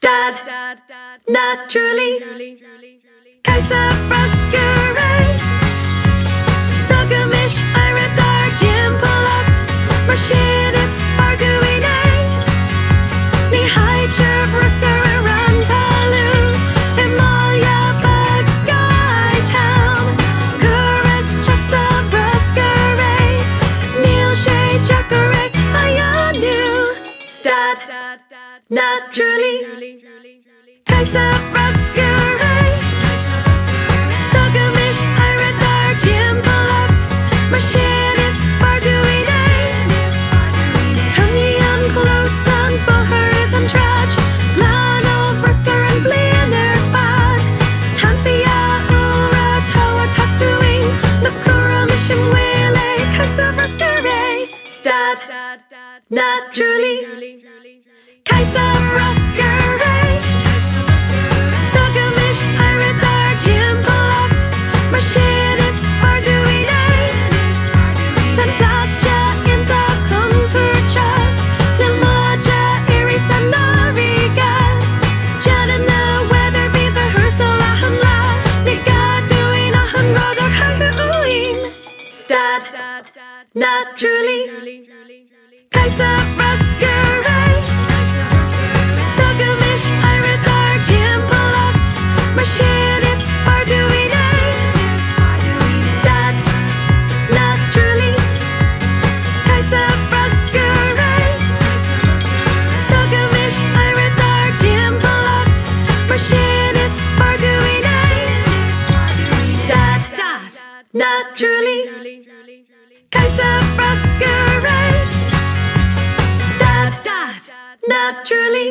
Stad, naturally, bruscar, Tugaimis, aire, dtimpeallacht, mar sin is dúinn, ní chaitear bruscar around talamh, mbaile beag Skytown, cuirimis bruscar, níl sé deacair Stad, naturally, bruscar, Tugaimis, aire, dtimpeallacht, mar sin is dúinn, clós an bóthar is an tsráid, glan bruscar an bhliain fad, fiadhúlra tábhachtach dúinn, na cuirimis mbaile bruscar, Stad, naturally, bruscar, Tugaimis, aire, dtimpeallacht, mar sin is dúinn, plaisteach inta conturcha, na maja aire san náriga, dhéanamh Weatherbies a thursol a an lá, ní dúinn a an bóthar chaitear, Stad, naturally, bruscar, Tugaimis, aire, dtimpeallacht, mar sin is dúinn, Stad, naturally, bruscar, Tugaimis, aire, dtimpeallacht, mar sin is dúinn, Stad, naturally, bruscar, Stad, naturally.